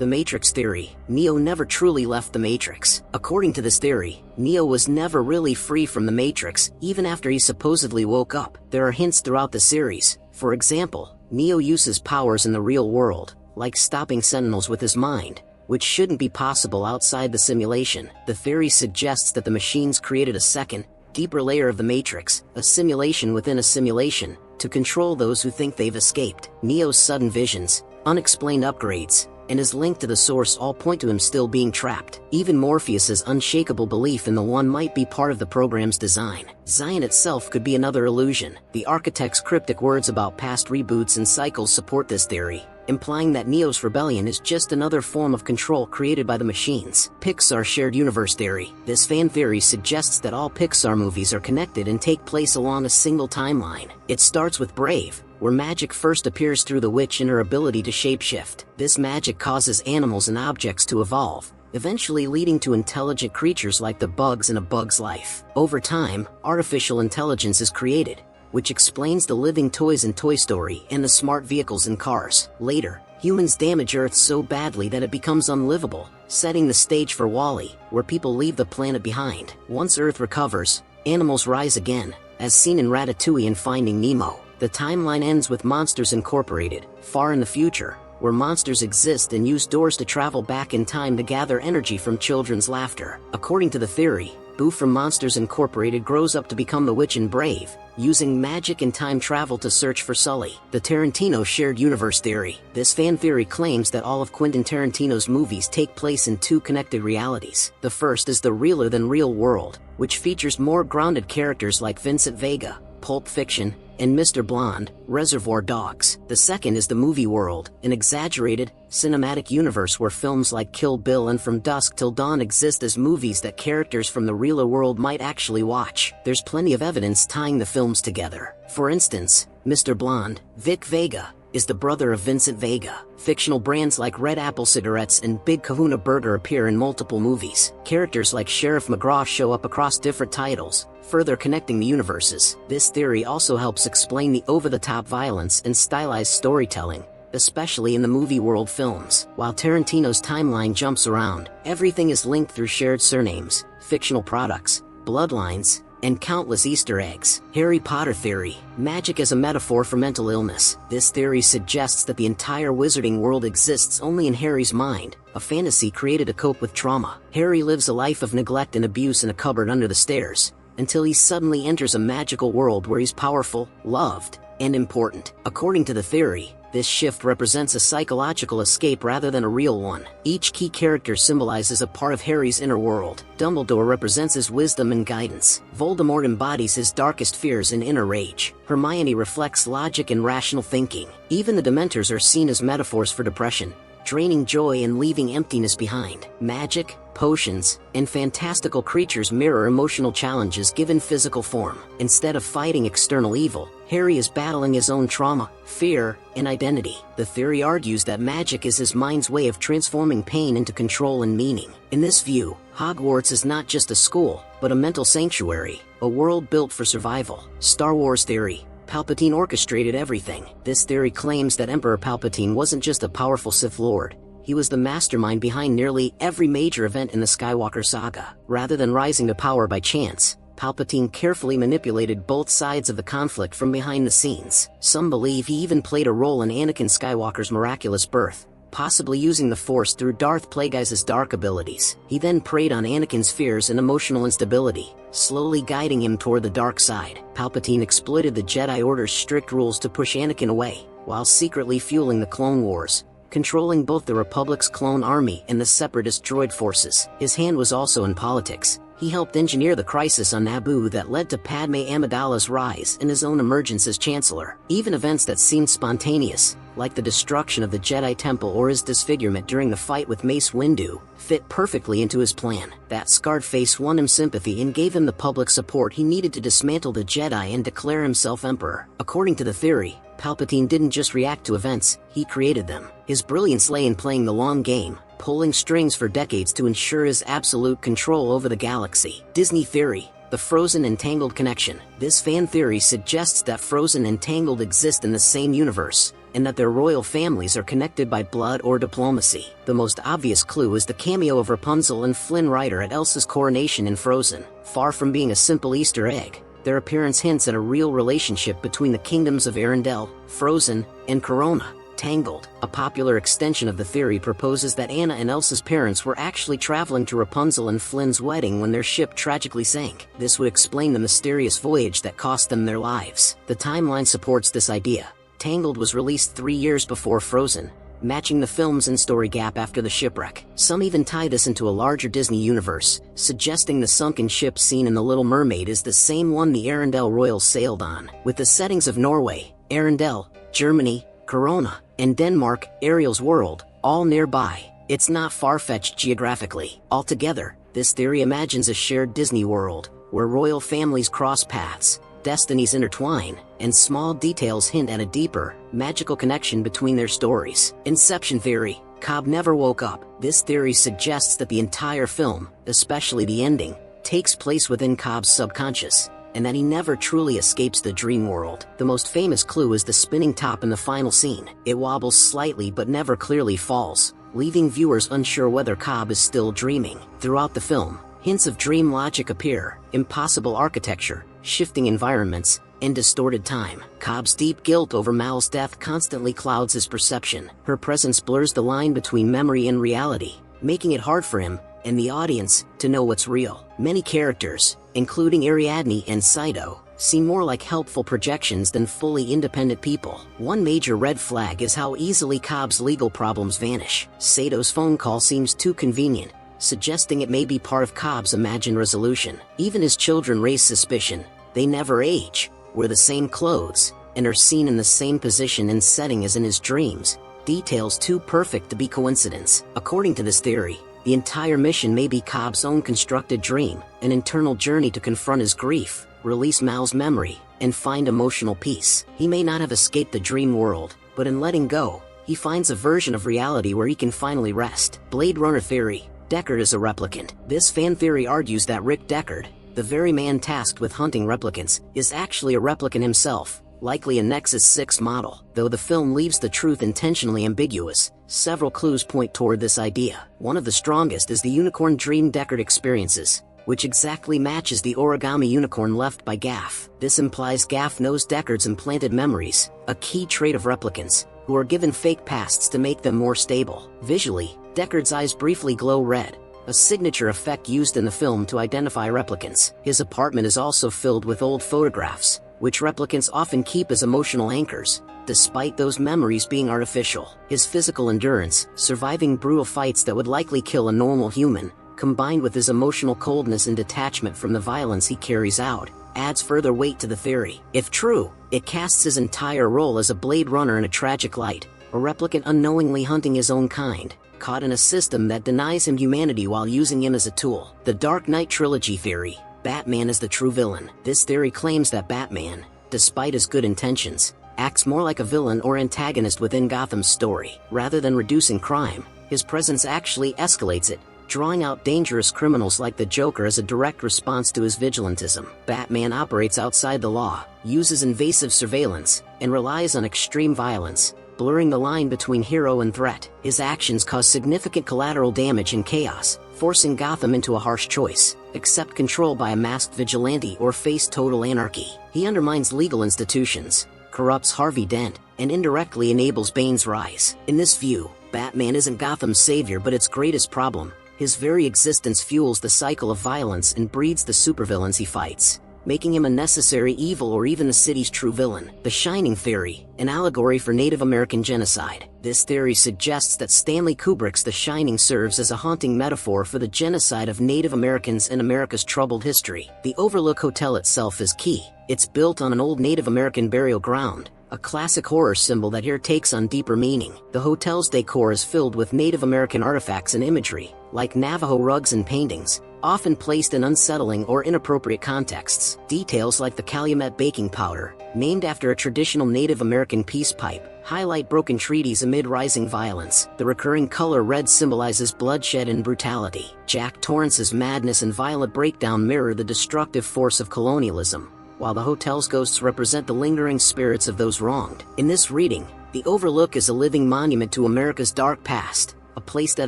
The Matrix theory. Neo never truly left the Matrix. According to this theory, Neo was never really free from the Matrix, even after he supposedly woke up. There are hints throughout the series. For example, Neo uses powers in the real world, like stopping Sentinels with his mind, which shouldn't be possible outside the simulation. The theory suggests that the machines created a second, deeper layer of the Matrix, a simulation within a simulation, to control those who think they've escaped. Neo's sudden visions, unexplained upgrades, and his link to the Source all point to him still being trapped. Even Morpheus's unshakable belief in the One might be part of the program's design. Zion itself could be another illusion. The architect's cryptic words about past reboots and cycles support this theory, implying that Neo's rebellion is just another form of control created by the machines. Pixar's shared universe theory. This fan theory suggests that all Pixar movies are connected and take place along a single timeline. It starts with Brave, where magic first appears through the witch and her ability to shapeshift. This magic causes animals and objects to evolve, eventually leading to intelligent creatures like the bugs in A Bug's Life. Over time, artificial intelligence is created, which explains the living toys in Toy Story and the smart vehicles in Cars. Later, humans damage Earth so badly that it becomes unlivable, setting the stage for WALL-E, where people leave the planet behind. Once Earth recovers, animals rise again, as seen in Ratatouille and Finding Nemo. The timeline ends with Monsters Incorporated, far in the future, where monsters exist and use doors to travel back in time to gather energy from children's laughter. According to the theory, Boo from Monsters Incorporated grows up to become the witch in Brave, using magic and time travel to search for Sully. The Tarantino shared universe theory. This fan theory claims that all of Quentin Tarantino's movies take place in two connected realities. The first is the realer than real world, which features more grounded characters like Vincent Vega, Pulp Fiction, and Mr. Blonde, Reservoir Dogs. The second is the movie world, an exaggerated, cinematic universe where films like Kill Bill and From Dusk Till Dawn exist as movies that characters from the real world might actually watch. There's plenty of evidence tying the films together. For instance, Mr. Blonde, Vic Vega, is the brother of Vincent Vega. Fictional brands like Red Apple cigarettes and Big Kahuna Burger appear in multiple movies. Characters like Sheriff McGraw show up across different titles, further connecting the universes. This theory also helps explain the over-the-top violence and stylized storytelling, especially in the movie world films. While Tarantino's timeline jumps around, everything is linked through shared surnames, fictional products, bloodlines, and countless Easter eggs. Harry Potter theory. Magic as a metaphor for mental illness. This theory suggests that the entire wizarding world exists only in Harry's mind, a fantasy created to cope with trauma. Harry lives a life of neglect and abuse in a cupboard under the stairs, until he suddenly enters a magical world where he's powerful, loved, and important. According to the theory, this shift represents a psychological escape rather than a real one. Each key character symbolizes a part of Harry's inner world. Dumbledore represents his wisdom and guidance. Voldemort embodies his darkest fears and inner rage. Hermione reflects logic and rational thinking. Even the Dementors are seen as metaphors for depression, draining joy and leaving emptiness behind. Magic, potions, and fantastical creatures mirror emotional challenges given physical form. Instead of fighting external evil, Harry is battling his own trauma, fear, and identity. The theory argues that magic is his mind's way of transforming pain into control and meaning. In this view, Hogwarts is not just a school, but a mental sanctuary, a world built for survival. Star Wars theory. Palpatine orchestrated everything. This theory claims that Emperor Palpatine wasn't just a powerful Sith Lord, he was the mastermind behind nearly every major event in the Skywalker saga. Rather than rising to power by chance, Palpatine carefully manipulated both sides of the conflict from behind the scenes. Some believe he even played a role in Anakin Skywalker's miraculous birth, possibly using the Force through Darth Plagueis' dark abilities. He then preyed on Anakin's fears and emotional instability, slowly guiding him toward the dark side. Palpatine exploited the Jedi Order's strict rules to push Anakin away, while secretly fueling the Clone Wars, controlling both the Republic's clone army and the Separatist droid forces. His hand was also in politics. He helped engineer the crisis on Naboo that led to Padme Amidala's rise and his own emergence as Chancellor. Even events that seemed spontaneous, like the destruction of the Jedi Temple or his disfigurement during the fight with Mace Windu, fit perfectly into his plan. That scarred face won him sympathy and gave him the public support he needed to dismantle the Jedi and declare himself Emperor. According to the theory, Palpatine didn't just react to events, he created them. His brilliance lay in playing the long game, pulling strings for decades to ensure his absolute control over the galaxy. Disney theory. The Frozen and Tangled connection. This fan theory suggests that Frozen and Tangled exist in the same universe, and that their royal families are connected by blood or diplomacy. The most obvious clue is the cameo of Rapunzel and Flynn Rider at Elsa's coronation in Frozen. Far from being a simple Easter egg, their appearance hints at a real relationship between the kingdoms of Arendelle, Frozen, and Corona. Tangled, a popular extension of the theory, proposes that Anna and Elsa's parents were actually traveling to Rapunzel and Flynn's wedding when their ship tragically sank. This would explain the mysterious voyage that cost them their lives. The timeline supports this idea. Tangled was released 3 years before Frozen, matching the film's in-story gap after the shipwreck. Some even tie this into a larger Disney universe, suggesting the sunken ship seen in The Little Mermaid is the same one the Arendelle royals sailed on. With the settings of Norway, Arendelle, Germany, Corona, and Denmark, Ariel's world, all nearby, it's not far-fetched geographically. Altogether, this theory imagines a shared Disney world, where royal families cross paths, destinies intertwine, and small details hint at a deeper, magical connection between their stories. Inception theory. Cobb never woke up. This theory suggests that the entire film, especially the ending, takes place within Cobb's subconscious, and that he never truly escapes the dream world. The most famous clue is the spinning top in the final scene. It wobbles slightly but never clearly falls, leaving viewers unsure whether Cobb is still dreaming. Throughout the film, hints of dream logic appear: impossible architecture, shifting environments, and distorted time. Cobb's deep guilt over Mal's death constantly clouds his perception. Her presence blurs the line between memory and reality, making it hard for him, and the audience, to know what's real. Many characters, including Ariadne and Saito, seem more like helpful projections than fully independent people. One major red flag is how easily Cobb's legal problems vanish. Sato's phone call seems too convenient, suggesting it may be part of Cobb's imagined resolution. Even his children raise suspicion. They never age, wear the same clothes, and are seen in the same position and setting as in his dreams. Details too perfect to be coincidence. According to this theory, the entire mission may be Cobb's own constructed dream, an internal journey to confront his grief, release Mal's memory, and find emotional peace. He may not have escaped the dream world, but in letting go, he finds a version of reality where he can finally rest. Blade Runner theory. Deckard is a replicant. This fan theory argues that Rick Deckard, the very man tasked with hunting replicants, is actually a replicant himself, likely a Nexus 6 model. Though the film leaves the truth intentionally ambiguous, several clues point toward this idea. One of the strongest is the unicorn dream Deckard experiences, which exactly matches the origami unicorn left by Gaff. This implies Gaff knows Deckard's implanted memories, a key trait of replicants, who are given fake pasts to make them more stable. Visually, Deckard's eyes briefly glow red, a signature effect used in the film to identify replicants. His apartment is also filled with old photographs, which replicants often keep as emotional anchors, despite those memories being artificial. His physical endurance, surviving brutal fights that would likely kill a normal human, combined with his emotional coldness and detachment from the violence he carries out, adds further weight to the theory. If true, it casts his entire role as a Blade Runner in a tragic light, a replicant unknowingly hunting his own kind, caught in a system that denies him humanity while using him as a tool. The Dark Knight trilogy theory. Batman is the true villain. This theory claims that Batman, despite his good intentions, acts more like a villain or antagonist within Gotham's story. Rather than reducing crime, his presence actually escalates it, drawing out dangerous criminals like the Joker as a direct response to his vigilantism. Batman operates outside the law, uses invasive surveillance, and relies on extreme violence, blurring the line between hero and threat. His actions cause significant collateral damage and chaos, forcing Gotham into a harsh choice: accept control by a masked vigilante or face total anarchy. He undermines legal institutions, corrupts Harvey Dent, and indirectly enables Bane's rise. In this view, Batman isn't Gotham's savior but its greatest problem. His very existence fuels the cycle of violence and breeds the supervillains he fights, making him a necessary evil or even the city's true villain. The Shining theory, an allegory for Native American genocide. This theory suggests that Stanley Kubrick's The Shining serves as a haunting metaphor for the genocide of Native Americans in America's troubled history. The Overlook Hotel itself is key. It's built on an old Native American burial ground, a classic horror symbol that here takes on deeper meaning. The hotel's decor is filled with Native American artifacts and imagery, like Navajo rugs and paintings, often placed in unsettling or inappropriate contexts. Details like the Calumet baking powder, named after a traditional Native American peace pipe, highlight broken treaties amid rising violence. The recurring color red symbolizes bloodshed and brutality. Jack Torrance's madness and violent breakdown mirror the destructive force of colonialism, while the hotel's ghosts represent the lingering spirits of those wronged. In this reading, The Overlook is a living monument to America's dark past, a place that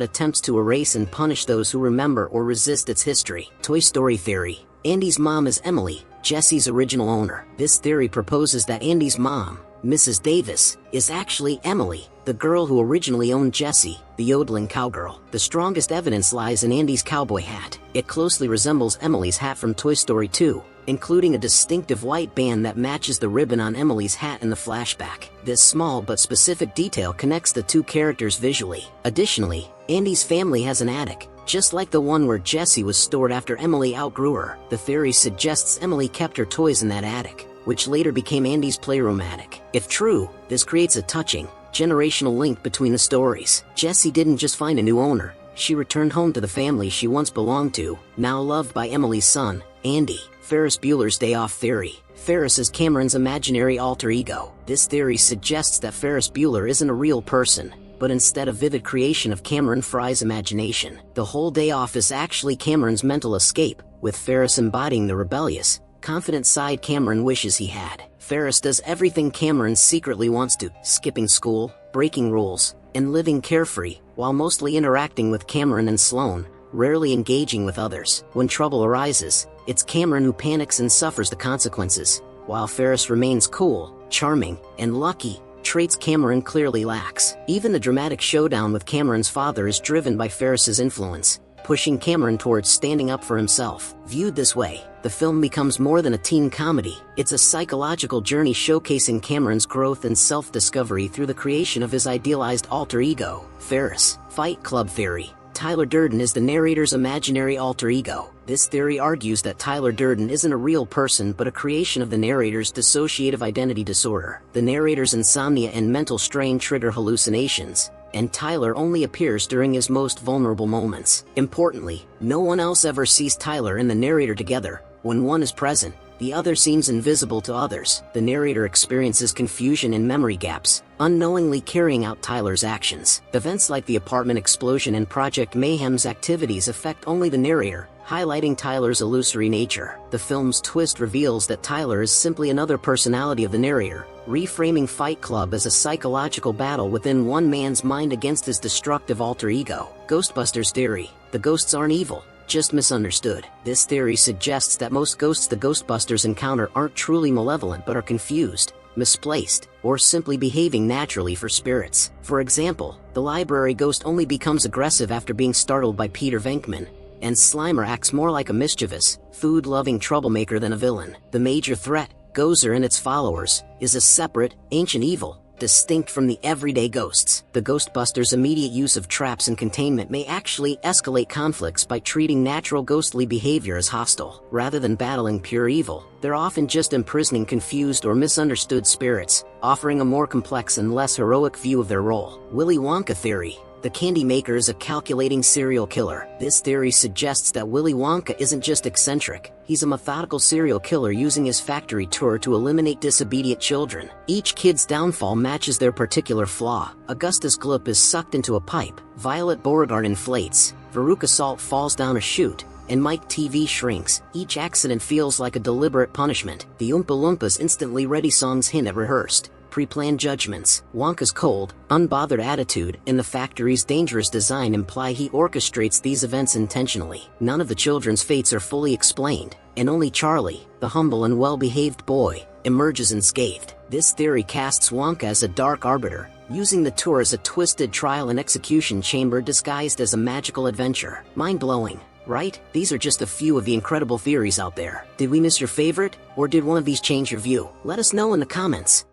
attempts to erase and punish those who remember or resist its history. Toy Story theory. Andy's mom is Emily, Jesse's original owner. This theory proposes that Andy's mom, Mrs. Davis, is actually Emily, the girl who originally owned Jesse, the yodeling cowgirl. The strongest evidence lies in Andy's cowboy hat. It closely resembles Emily's hat from Toy Story 2, including a distinctive white band that matches the ribbon on Emily's hat in the flashback. This small but specific detail connects the two characters visually. Additionally, Andy's family has an attic, just like the one where Jesse was stored after Emily outgrew her. The theory suggests Emily kept her toys in that attic, which later became Andy's playroom attic. If true, this creates a touching, generational link between the stories. Jessie didn't just find a new owner, she returned home to the family she once belonged to, now loved by Emily's son, Andy. Ferris Bueller's Day Off theory. Ferris is Cameron's imaginary alter ego. This theory suggests that Ferris Bueller isn't a real person, but instead a vivid creation of Cameron Fry's imagination. The whole day off is actually Cameron's mental escape, with Ferris embodying the rebellious, confident side Cameron wishes he had. Ferris does everything Cameron secretly wants to, skipping school, breaking rules, and living carefree, while mostly interacting with Cameron and Sloane, rarely engaging with others. When trouble arises, it's Cameron who panics and suffers the consequences, while Ferris remains cool, charming, and lucky, traits Cameron clearly lacks. Even the dramatic showdown with Cameron's father is driven by Ferris's influence, pushing Cameron towards standing up for himself. Viewed this way, the film becomes more than a teen comedy. It's a psychological journey showcasing Cameron's growth and self-discovery through the creation of his idealized alter ego. Ferris. Fight Club theory. Tyler Durden is the narrator's imaginary alter ego. This theory argues that Tyler Durden isn't a real person but a creation of the narrator's dissociative identity disorder. The narrator's insomnia and mental strain trigger hallucinations, and Tyler only appears during his most vulnerable moments. Importantly, no one else ever sees Tyler and the narrator together. When one is present, the other seems invisible to others. The narrator experiences confusion and memory gaps, unknowingly carrying out Tyler's actions. Events like the apartment explosion and Project Mayhem's activities affect only the narrator, highlighting Tyler's illusory nature. The film's twist reveals that Tyler is simply another personality of the narrator, reframing Fight Club as a psychological battle within one man's mind against his destructive alter ego. Ghostbusters theory. The ghosts aren't evil, just misunderstood. This theory suggests that most ghosts the Ghostbusters encounter aren't truly malevolent but are confused, misplaced, or simply behaving naturally for spirits. For example, the library ghost only becomes aggressive after being startled by Peter Venkman, and Slimer acts more like a mischievous, food-loving troublemaker than a villain. The major threat, Gozer and its followers, is a separate, ancient evil, distinct from the everyday ghosts. The Ghostbusters' immediate use of traps and containment may actually escalate conflicts by treating natural ghostly behavior as hostile. Rather than battling pure evil, they're often just imprisoning confused or misunderstood spirits, offering a more complex and less heroic view of their role. Willy Wonka theory. The candy maker is a calculating serial killer. This theory suggests that Willy Wonka isn't just eccentric, he's a methodical serial killer using his factory tour to eliminate disobedient children. Each kid's downfall matches their particular flaw. Augustus Gloop is sucked into a pipe, Violet Beauregard inflates, Veruca Salt falls down a chute, and Mike TV shrinks. Each accident feels like a deliberate punishment. The Oompa Loompas instantly ready songs hint at rehearsed, pre-planned judgments. Wonka's cold, unbothered attitude and the factory's dangerous design imply he orchestrates these events intentionally. None of the children's fates are fully explained, and only Charlie, the humble and well-behaved boy, emerges unscathed. This theory casts Wonka as a dark arbiter, using the tour as a twisted trial and execution chamber disguised as a magical adventure. Mind-blowing, right? These are just a few of the incredible theories out there. Did we miss your favorite, or did one of these change your view? Let us know in the comments.